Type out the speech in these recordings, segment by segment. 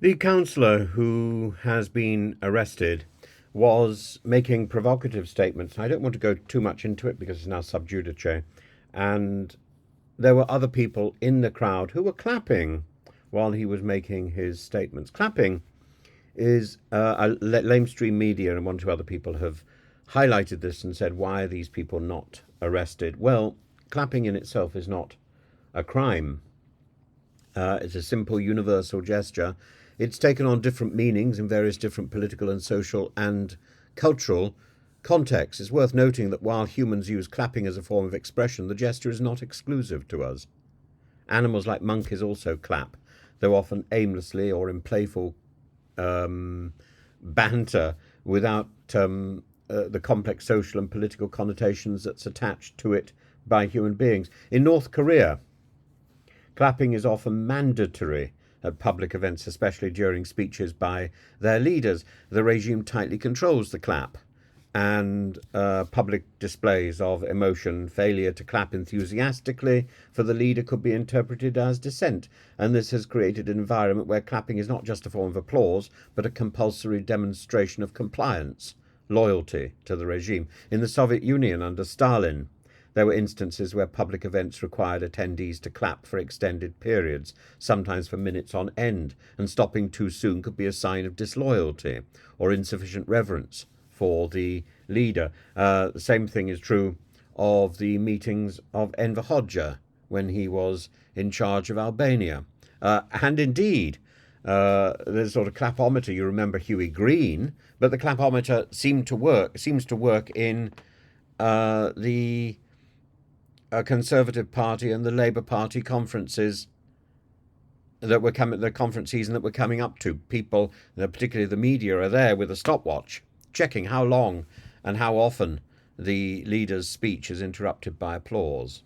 The councillor who has been arrested was making provocative statements. I don't want to go too much into it because it's now sub judice. And there were other people in the crowd who were clapping while he was making his statements. Clapping is lamestream media and one or two other people have highlighted this and said, why are these people not arrested? Well, clapping in itself is not a crime. It's a simple universal gesture. It's taken on different meanings in various different political and social and cultural contexts. It's worth noting that while humans use clapping as a form of expression, the gesture is not exclusive to us. Animals like monkeys also clap, though often aimlessly or in playful banter without the complex social and political connotations that's attached to it by human beings. In North Korea, clapping is often mandatory at public events, especially during speeches by their leaders. The regime tightly controls the clap, and public displays of emotion. Failure to clap enthusiastically for the leader could be interpreted as dissent, and this has created an environment where clapping is not just a form of applause, but a compulsory demonstration of compliance, loyalty to the regime. In the Soviet Union under Stalin, there were instances where public events required attendees to clap for extended periods, sometimes for minutes on end, and stopping too soon could be a sign of disloyalty or insufficient reverence for the leader. The same thing is true of the meetings of Enver Hoxha when he was in charge of Albania. And indeed, there's sort of clapometer. You remember Huey Green, but the clapometer seems to work in the Conservative Party and the Labour Party conferences that were coming, the conference season that we're coming up to. People, particularly the media, are there with a stopwatch, checking how long and how often the leader's speech is interrupted by applause.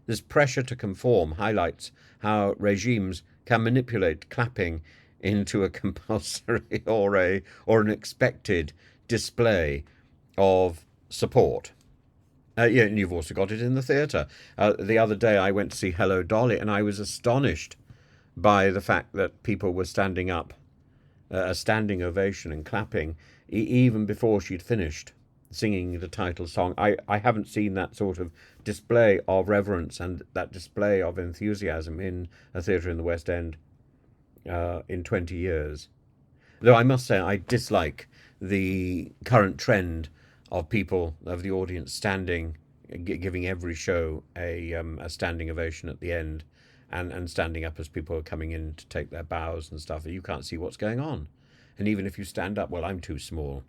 This pressure to conform highlights how regimes can manipulate clapping into a compulsory or an expected display of support. Yeah, and you've also got it in the theatre. The other day I went to see Hello Dolly, and I was astonished by the fact that people were standing up, a standing ovation and clapping, even before she'd finished singing the title song. I haven't seen that sort of display of reverence and that display of enthusiasm in a theatre in the West End in 20 years. Though I must say I dislike the current trend of people, of the audience standing, giving every show a standing ovation at the end, and standing up as people are coming in to take their bows and stuff. You can't see what's going on. And even if you stand up, well, I'm too small.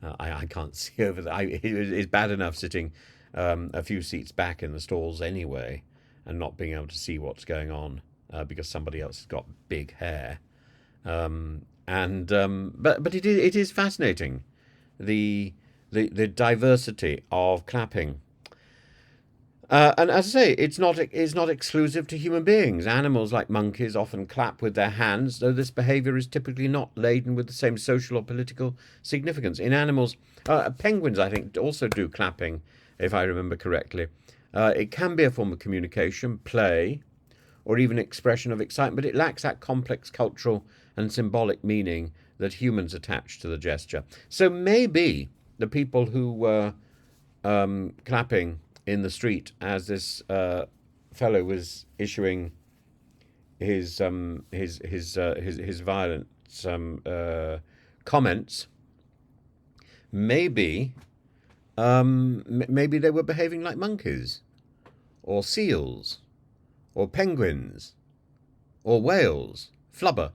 I can't see over there. It's bad enough sitting a few seats back in the stalls anyway and not being able to see what's going on because somebody else has got big hair. But it is fascinating, the diversity of clapping. And as I say, it's not exclusive to human beings. Animals like monkeys often clap with their hands, though this behaviour is typically not laden with the same social or political significance. In animals, penguins, I think, also do clapping, if I remember correctly. It can be a form of communication, play, or even expression of excitement, but it lacks that complex cultural and symbolic meaning that humans attach to the gesture. So maybe the people who were clapping in the street as this fellow was issuing his violent comments, maybe they were behaving like monkeys, or seals, or penguins, or whales, flubber,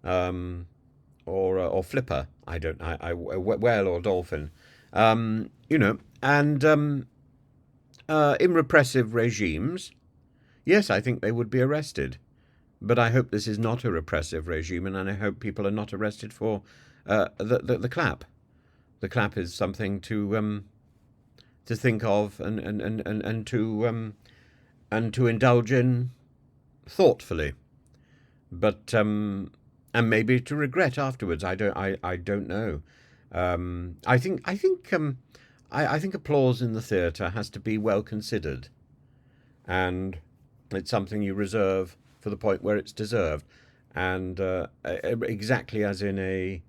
or flipper. I don't. I whale or dolphin. And in repressive regimes, yes, I think they would be arrested. But I hope this is not a repressive regime, and I hope people are not arrested for the clap. The clap is something to think of and to indulge in thoughtfully, but and maybe to regret afterwards. I don't know. I think applause in the theatre has to be well considered, and it's something you reserve for the point where it's deserved. and exactly as in a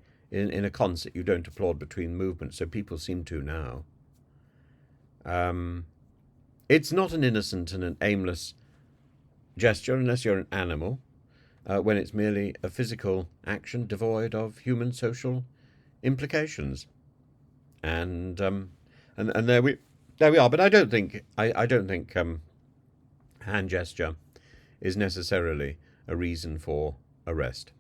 concert, you don't applaud between movements, so people seem to now. It's not an innocent and an aimless gesture unless you're an animal, when it's merely a physical action devoid of human social implications. And there we are. But I don't think hand gesture is necessarily a reason for arrest.